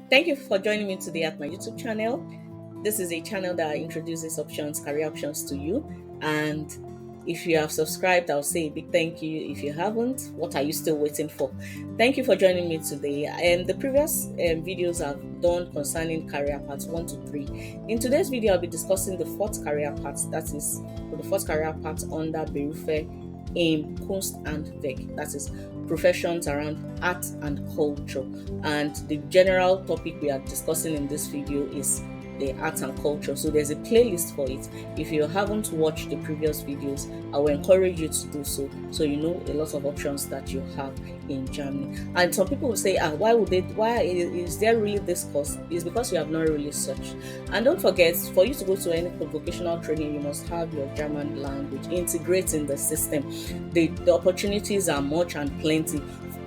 Thank you for joining me today at my YouTube channel. This is a channel that introduces options, career options to you. And if you have subscribed, I'll say a big thank you. If you haven't, what are you still waiting for? Thank you for joining me today. The previous videos I've done concerning career paths 1 to 3. In today's video, I'll be discussing the fourth career path, that is the fourth career path under Berufe in Kunstverglasung, that is professions around art and culture. And the general topic we are discussing in this video is the art and culture. So there's a playlist for it. If you haven't watched the previous videos, I will encourage you to do so, so you know a lot of options that you have in Germany. And some people will say, why is there really this course? It's because you have not really searched. And don't forget, for you to go to any vocational training, you must have your German language integrate in the system. The opportunities are much and plenty.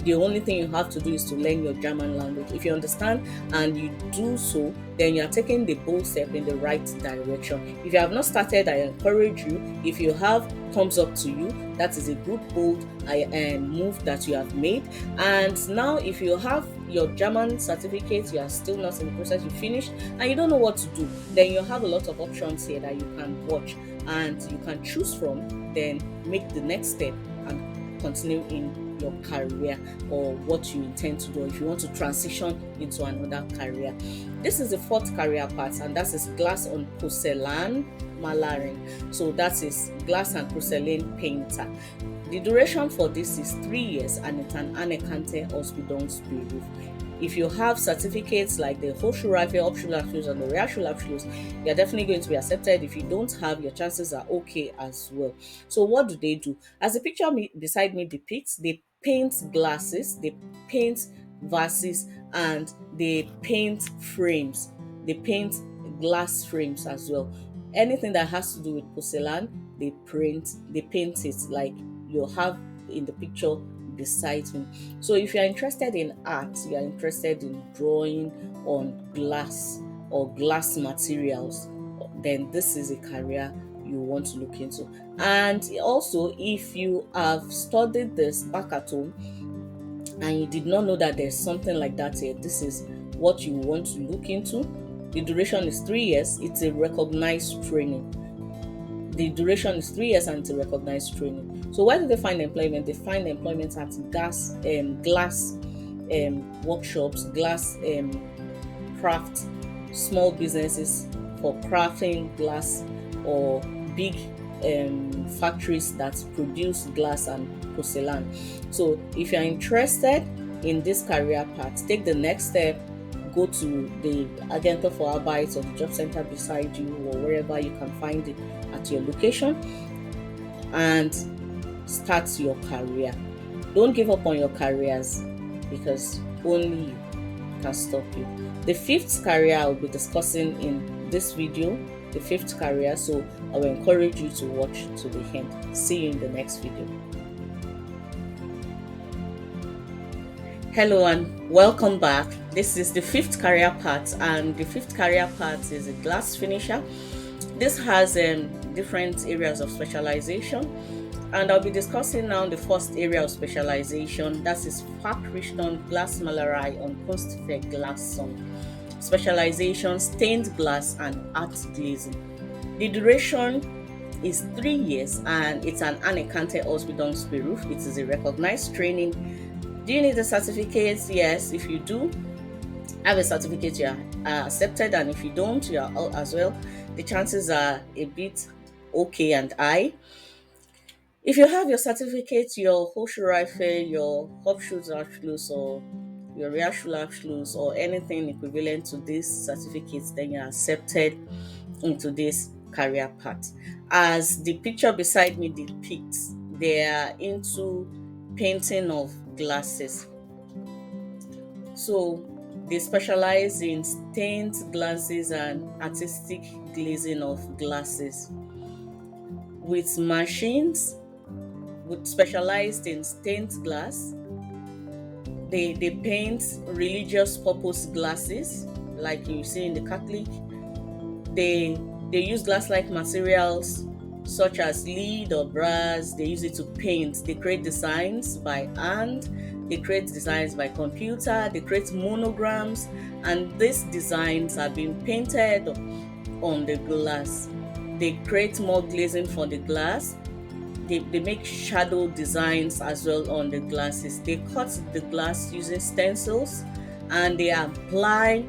The only thing you have to do is to learn your German language. If you understand and you do so, then you are taking the bold step in the right direction. If you have not started, I encourage you. If you have, thumbs up to you. That is a good bold move that you have made. And now, if you have your German certificate, you are still not in the process, you finished, and you don't know what to do, then you have a lot of options here that you can watch and you can choose from. Then make the next step and continue in your career or what you intend to do if you want to transition into another career. This is the fourth career path, and that is glass on PORZELLANMALER. So that is glass and porcelain painter. The duration for this is 3 years, and it's an anerkannte Ausbildung. If you have certificates like the Hochschulreife, Hauptschulabschluss, and the Realschulabschluss, you're definitely going to be accepted. If you don't have, your chances are okay as well. So what do they do? As the picture beside me depicts, they paint glasses, they paint vases, and they paint frames. They paint glass frames as well. Anything that has to do with porcelain, they paint it like you have in the picture beside me. So if you're interested in art, you're interested in drawing on glass or glass materials, then this is a career you want to look into. And also, if you have studied this back at home and you did not know that there's something like that here, this is what you want to look into. The duration is 3 years. It's a recognized training. The duration is 3 years and it's a recognized training. So where do they find employment? They find employment at glass workshops, glass craft, small businesses for crafting glass, or big factories that produce glass and porcelain. So if you're interested in this career path, take the next step. Go to the Agente for Arbeit or the job center beside you, or wherever you can find it at your location, and start your career. Don't give up on your careers, because only you can stop you. The fifth career I'll be discussing in this video, the fifth career, so I will encourage you to watch to the end. See you in the next video. Hello and welcome back. This is the fifth career path, and the fifth career path is a glass finisher. This has different areas of specialization, and I'll be discussing now the first area of specialization. That is Fachrichtung Glasmalerei und Kunstverglasung. Specialization, stained glass and art glazing. The duration is 3 years, and it's an anerkannte Ausbildungsberuf. It is a recognized training. Do you need a certificate? Yes. If you do have a certificate, you are accepted, and if you don't, you are out as well. The chances are a bit okay and high. If you have your certificate, your Hochschulreife, your Hauptschulabschluss, or your Realschulabschluss, or anything equivalent to these certificates, then you're accepted into this career path. As the picture beside me depicts, they are into painting of glasses. So they specialize in stained glasses and artistic glazing of glasses. With machines, specialized in stained glass, they paint religious purpose glasses, like you see in the Catholic. They use glass-like materials such as lead or brass. They use it to paint. They create designs by hand, they create designs by computer, they create monograms, and these designs are being painted on the glass. They create more glazing for the glass. They make shadow designs as well on the glasses. They cut the glass using stencils, and they apply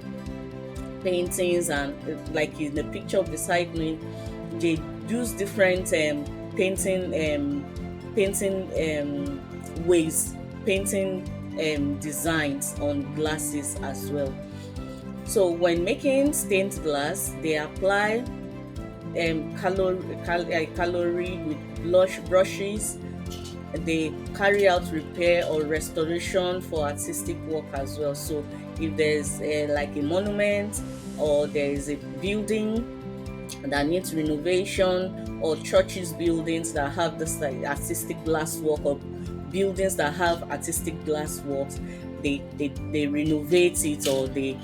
paintings, and like in the picture beside me, they use different painting ways, painting designs on glasses as well. So when making stained glass, they apply calorie with brushes. They carry out repair or restoration for artistic work as well. So if there's like a monument, or there is a building that needs renovation, or churches buildings that have this like artistic glass work, or buildings that have artistic glass works, they renovate it, or they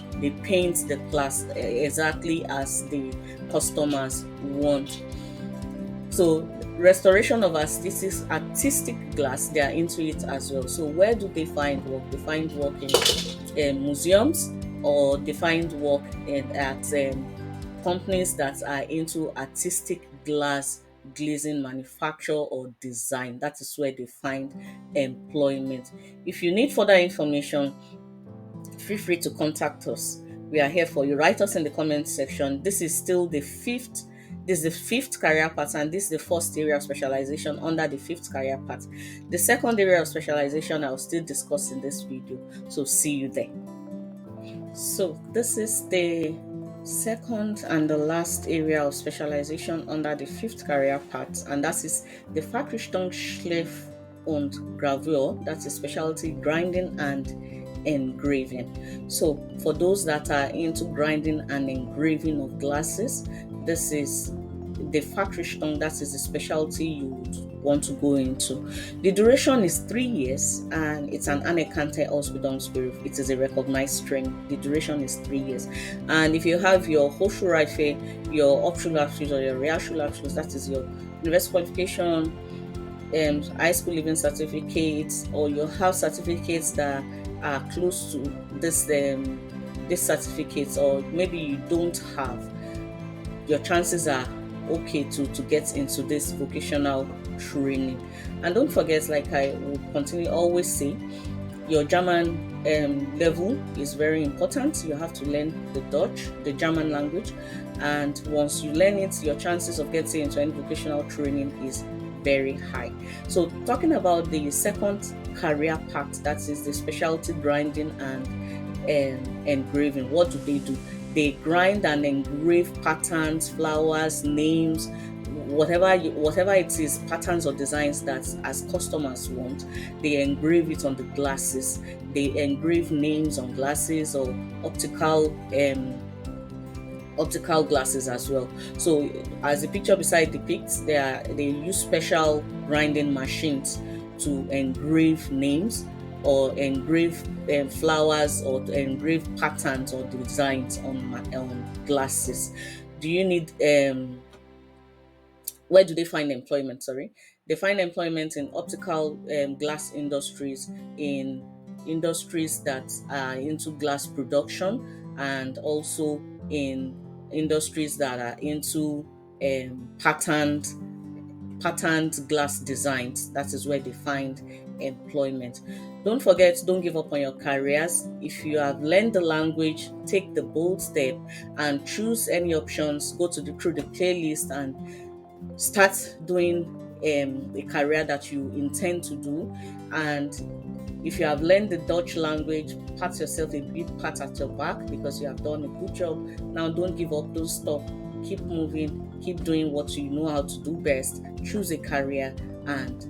paint the glass exactly as the customers want. So restoration of artistic glass, they are into it as well. So where do they find work? They find work in museums, or they find work at companies that are into artistic glass glazing manufacture or design. That is where they find employment. If you need further information, feel free to contact us. We are here for you. Write us in the comment section. This is the fifth career path, and this is the first area of specialization under the fifth career path. The second area of specialization I will still discuss in this video. So see you there. So this is the second and the last area of specialization under the fifth career path, and that is the Fachrichtung Schliff und Gravur. That's a specialty grinding and engraving. So for those that are into grinding and engraving of glasses, this is the Fachrichtung. That is the specialty you would want to go into. The duration is 3 years, and it's an anerkannte Ausbildungsberuf. It is a recognized stream. The duration is 3 years, and if you have your Hochschulreife, your Hauptschulabschluss, or your Realschulabschluss, that is your university qualification, high school living certificates, or you have certificates that are close to this certificates, or maybe you don't have, your chances are okay to get into this vocational training. And don't forget, like I will continue always say, your German level is very important. You have to learn the German language, and once you learn it, your chances of getting into any vocational training is very high. So talking about the second career path, that is the specialty grinding and engraving. What do? They grind and engrave patterns, flowers, names, whatever it is, patterns or designs that as customers want. They engrave it on the glasses. They engrave names on glasses, or optical glasses as well. So as the picture beside depicts, they use special grinding machines to engrave names, or engrave flowers, or to engrave patterns or designs on glasses. Do you need where do they find employment? They find employment in optical glass industries, in industries that are into glass production, and also in industries that are into patterned glass designs. That is where they find employment. Don't forget, don't give up on your careers. If you have learned the language, take the bold step and choose any options. Go through the playlist and start doing a career that you intend to do. And if you have learned the Dutch language, pat yourself a big pat at your back, because you have done a good job. Now don't give up, don't stop, keep moving, keep doing what you know how to do best. Choose a career, and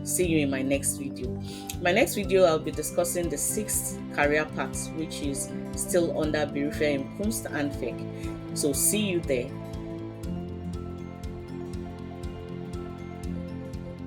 see you in my next video. My next video, I'll be discussing the sixth career path, which is still under Berufung im Kunsthandwerk. So see you there.